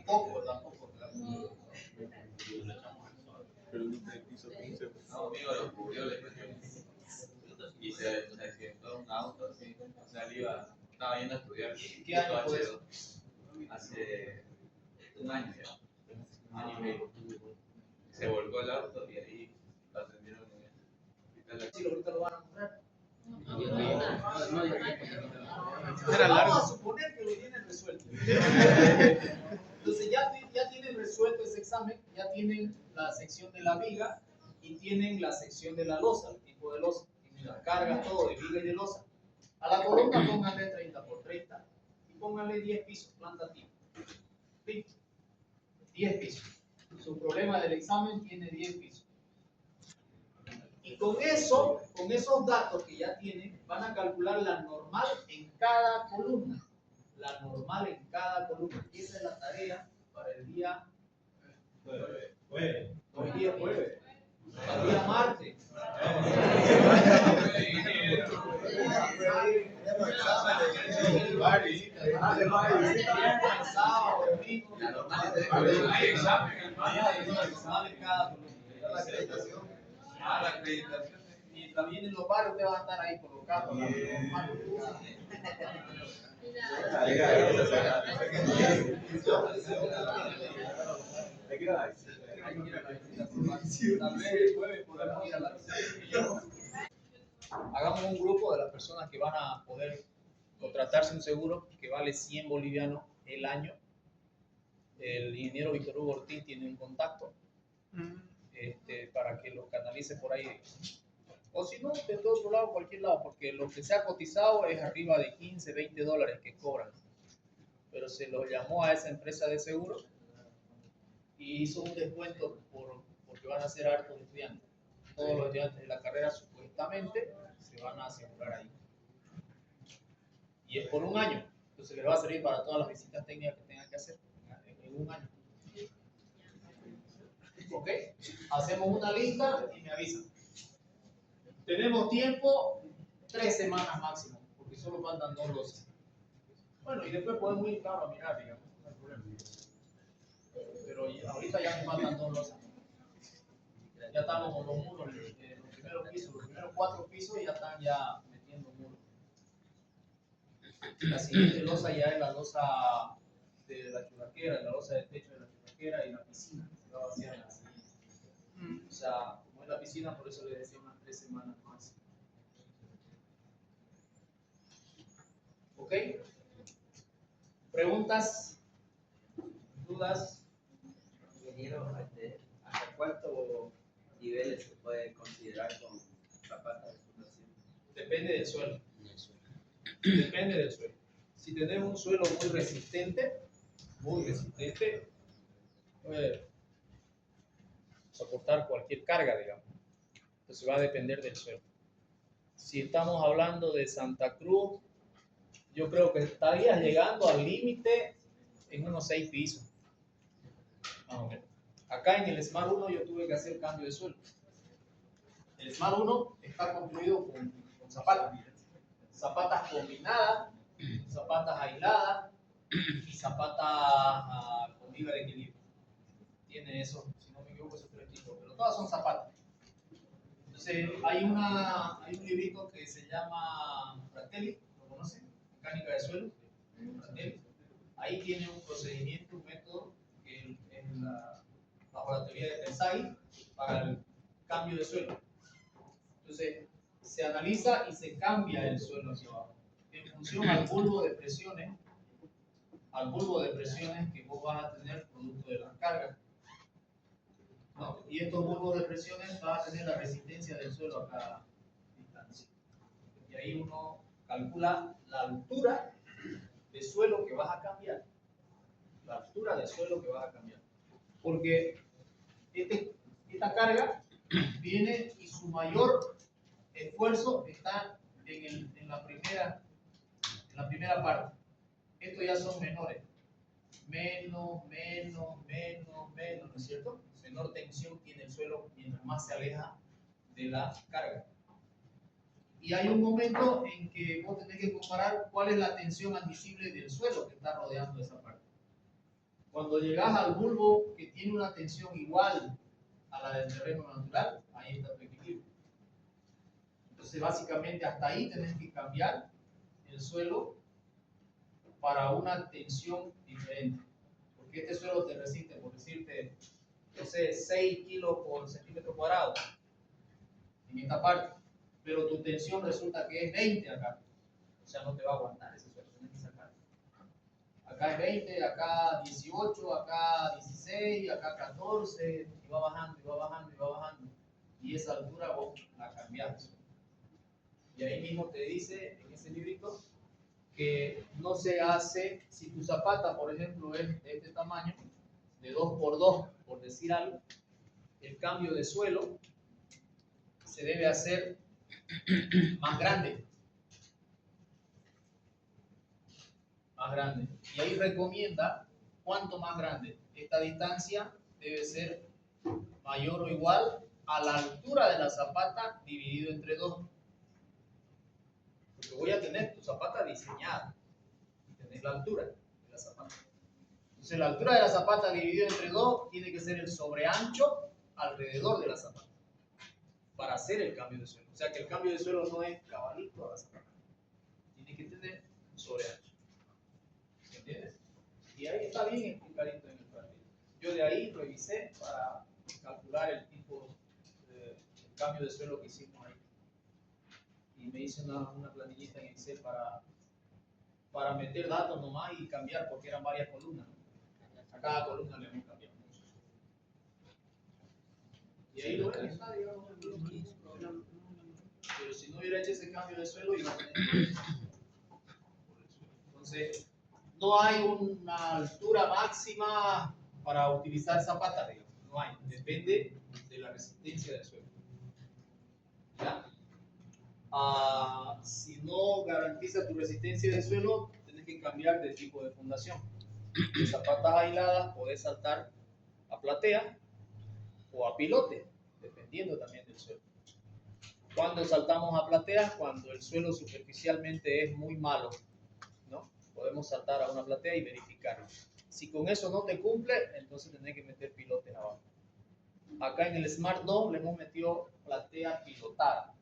poco, tampoco. Pero nunca piso 15. No, amigo, lo cubrió después de y se accidentó un auto, así, o sea, él iba estaba yendo a estudiar. ¿Qué año fue eso? Hace un año ya. Un año y medio. Se volcó el auto y ahí lo atendieron en el hospital. Sí, ahorita lo van a comprar. Era largo. Vamos a suponer que lo tienen resuelto. Entonces ya tienen resuelto ese examen, ya tienen la sección de la viga y tienen la sección de la losa, el tipo de losa. Tienen las cargas, todo de viga y de losa. A la columna pónganle 30 por 30 y pónganle 10 pisos, planta tipo. Listo. 10 pisos. Su problema del examen tiene 10 pisos. Y con eso, con esos datos que ya tienen, van a calcular la normal en cada columna. La normal en cada columna. Y esa es la tarea para el día jueves. Hoy día jueves. El día martes. Sábado, domingo. Hay examen. Examen cada columna. Ah, la acreditación. Y también en los barrios te van a estar ahí colocando. Tal vez el jueves podemos ir a la visita. Hagamos un grupo de las personas que van a poder contratarse un seguro que vale 100 bolivianos el año. El ingeniero Víctor Hugo Ortiz tiene un contacto para que los canalice por ahí. O si no, de otro lado, cualquier lado, porque lo que se ha cotizado es arriba de 15, 20 dólares que cobran. Pero se lo llamó a esa empresa de seguro y hizo un descuento porque van a ser hartos estudiantes. Todos los estudiantes de la carrera supuestamente se van a asegurar ahí. Y es por un año. Entonces les va a servir para todas las visitas técnicas que tengan que hacer en un año. ¿Ok? Hacemos una lista y me avisan. Tenemos tiempo 3 semanas máximo, porque solo faltan 2 losas. Bueno, y después podemos ir, claro, a mirar, digamos, no hay problema. Pero ahorita ya me faltan 2 losas. Ya estamos con los muros, los primeros pisos, los primeros 4 pisos ya están ya metiendo muros. La siguiente losa ya es la losa de la churraquera, la losa del techo de la churraquera y la piscina. Se va a vaciar en la siguiente. O sea, como es la piscina, por eso le decía unas 3 semanas más. ¿Ok? ¿Preguntas? ¿Dudas? Ingeniero, ¿hasta cuántos niveles se puede considerar con zapatas de fundación? Depende del suelo. Depende del suelo. Si tenemos un suelo muy resistente, puede soportar cualquier carga, digamos. Entonces va a depender del suelo. Si estamos hablando de Santa Cruz, yo creo que estaría llegando al límite en unos 6 pisos. Más o menos. Acá en el Smart 1 yo tuve que hacer cambio de suelo. El Smart 1 está construido con zapatas. Zapatas combinadas, zapatas aisladas y zapatas con liga de equilibrio. Tiene eso, si no me equivoco, esos 3 tipos, pero todas son zapatas. Entonces, hay un librito que se llama Fratelli, ¿lo conocen? Mecánica de suelo. Fratelli. Ahí tiene un procedimiento, un método que es bajo la teoría de Tensai para el cambio de suelo. Entonces, se analiza y se cambia el suelo hacia abajo en función al bulbo de presiones que vos vas a tener producto de las cargas. ¿No? Y estos bulbos de presiones van a tener la resistencia del suelo a cada distancia. Y ahí uno calcula la altura de suelo que vas a cambiar. La altura de suelo que vas a cambiar. Porque esta carga viene y su mayor esfuerzo está en la primera parte. Estos ya son menores. Menos, ¿no es cierto? Menor tensión tiene el suelo mientras más se aleja de la carga. Y hay un momento en que vos tenés que comparar cuál es la tensión admisible del suelo que está rodeando esa parte. Cuando llegás al bulbo que tiene una tensión igual a la del terreno natural, ahí está tu equilibrio. Entonces, básicamente, hasta ahí tenés que cambiar el suelo para una tensión diferente. Porque este suelo te resiste, por decirte, no sé, 6 kilos por centímetro cuadrado en esta parte, pero tu tensión resulta que es 20 acá. O sea, no te va a aguantar ese suelo, tienes que sacar. Acá es 20, acá 18, acá 16, acá 14, y va bajando, y va bajando, y va bajando. Y esa altura vos la cambiás. Y ahí mismo te dice, en ese librito, que no se hace, si tu zapata, por ejemplo, es de este tamaño, de 2 por 2, por decir algo, el cambio de suelo se debe hacer más grande. Más grande. Y ahí recomienda cuánto más grande. Esta distancia debe ser mayor o igual a la altura de la zapata dividido entre 2. Porque voy a tener tu zapata diseñada. Tener la altura de la zapata. Entonces la altura de la zapata dividido entre 2 tiene que ser el sobreancho alrededor de la zapata para hacer el cambio de suelo. O sea que el cambio de suelo no es cabalito a la zapata. Tiene que tener un sobreancho. ¿Entiendes? Y ahí está bien explicadito en el partido. Yo de ahí revisé para calcular el tipo de el cambio de suelo que hicimos ahí. Y me hice una planillita en Excel para meter datos nomás y cambiar porque eran varias columnas. A cada columna le hemos cambiado mucho. Y ahí lo ven, está, digamos, pero si no hubiera hecho ese cambio de suelo, iba a tener problemas. Entonces, no hay una altura máxima para utilizar zapata, digamos. No hay. Depende de la resistencia del suelo. ¿Ya? Si no garantiza tu resistencia del suelo, tienes que cambiar de tipo de fundación. De zapatas aisladas podés saltar a platea o a pilote, dependiendo también del suelo. Cuando saltamos a platea, cuando el suelo superficialmente es muy malo, ¿no? Podemos saltar a una platea y verificar. Si con eso no te cumple, entonces tenés que meter pilotes abajo. Acá en el Smart 2 le hemos metido platea pilotada.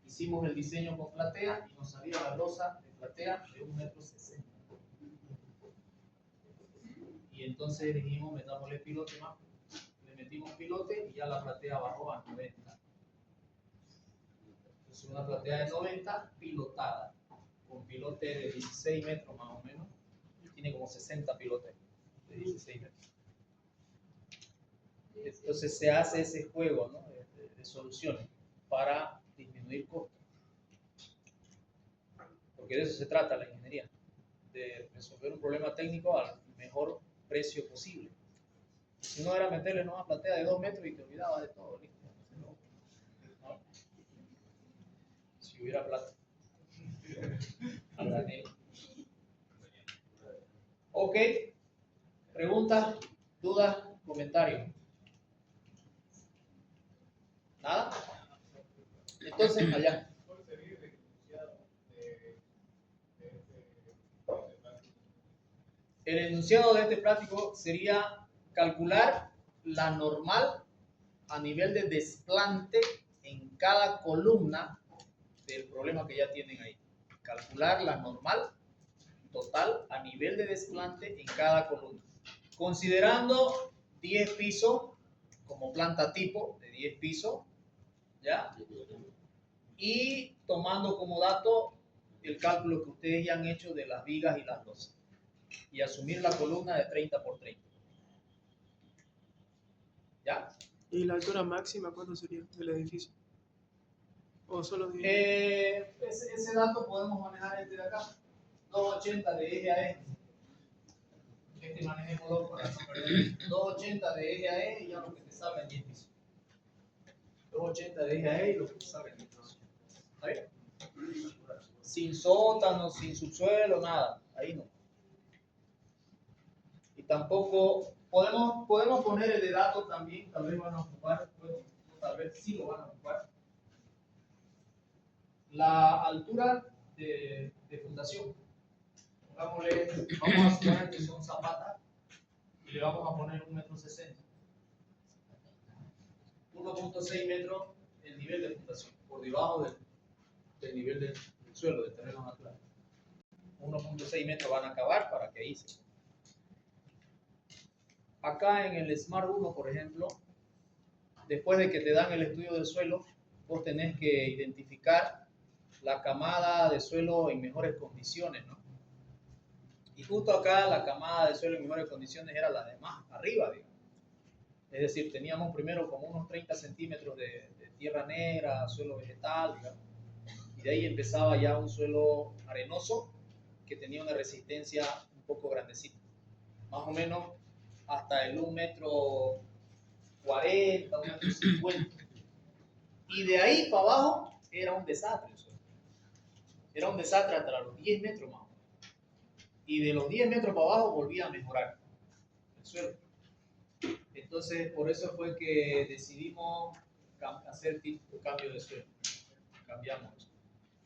Hicimos el diseño con platea y nos salía la losa de platea de 1,60 m. Y entonces dijimos, metámosle pilote más. Le metimos pilote y ya la platea bajó a 90. Entonces una platea de 90 pilotada, con pilote de 16 metros más o menos. Tiene como 60 pilotes de 16 metros. Entonces se hace ese juego, ¿no? de soluciones para disminuir costos. Porque de eso se trata la ingeniería, de resolver un problema técnico al mejor precio posible. Si no era meterle una platea de 2 metros y te olvidaba de todo, listo. ¿No? Si hubiera plata. Ok. ¿Preguntas, dudas, comentarios? ¿Nada? Entonces, allá. El enunciado de este práctico sería calcular la normal a nivel de desplante en cada columna del problema que ya tienen ahí. Calcular la normal total a nivel de desplante en cada columna. Considerando 10 pisos como planta tipo de 10 pisos, ¿ya? Y tomando como dato el cálculo que ustedes ya han hecho de las vigas y las losas. Y asumir la columna de 30 por 30. ¿Ya? ¿Y la altura máxima cuánto sería del edificio? ¿O solo 10? Ese dato podemos manejar este de acá. 280 de eje a eje. Este manejémoslo para no perder. 280 de eje a eje y ya lo que te salga en 10 pisos. 280 de eje a eje y lo que te salga en 10 pisos. ¿Está bien? Sin sótano, sin subsuelo, nada. Ahí no. Y tampoco podemos poner el de datos también, tal vez van a ocupar, bueno, tal vez sí lo van a ocupar. La altura de fundación. Pongámosle, vamos a suponer que son zapatas y le vamos a poner 1,60 m. 1,6 metros el nivel de fundación, por debajo del nivel del suelo, del terreno natural. 1.6 metros van a acabar para que ahí se... Acá en el Smart 1, por ejemplo, después de que te dan el estudio del suelo, vos tenés que identificar la camada de suelo en mejores condiciones, ¿no? Y justo acá la camada de suelo en mejores condiciones era la de más arriba, digamos. Es decir, teníamos primero como unos 30 centímetros de tierra negra, suelo vegetal, digamos. Y de ahí empezaba ya un suelo arenoso que tenía una resistencia un poco grandecita. Más o menos hasta el 1,40 m, 1,50 m. Y de ahí para abajo era un desastre el suelo. Era un desastre hasta los 10 metros más o menos. Y de los 10 metros para abajo volvía a mejorar el suelo. Entonces, por eso fue que decidimos hacer tipo cambio de suelo. Cambiamos eso.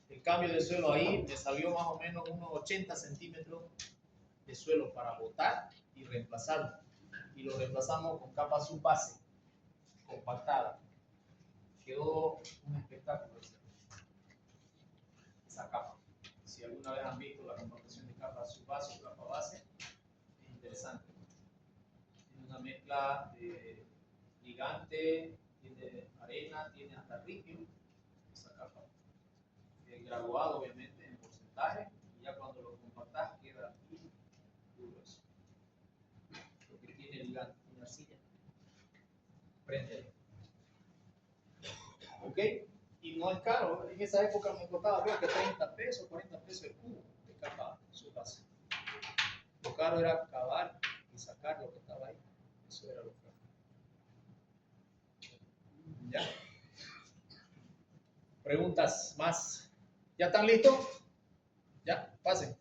El cambio de suelo ahí me salió más o menos unos 80 centímetros de suelo para botar y reemplazarlo. Y lo reemplazamos con capa subbase, compactada. Quedó un espectáculo esa capa. Si alguna vez han visto la compactación de capa subbase o capa base, es interesante. Tiene una mezcla de ligante, tiene arena, tiene hasta ripio, esa capa. Graduado obviamente en porcentaje, y ya cuando lo compactas queda bien duro eso. Lo que tiene ligante, una silla. Prende. ¿Ok? Y no es caro. En esa época me costaba creo que 30 pesos, 40 pesos el cubo de capa subbase. Lo caro era cavar y sacar lo que estaba ahí. Eso era lo caro. ¿Ya? ¿Preguntas más? ¿Ya están listos? ¿Ya? Pasen.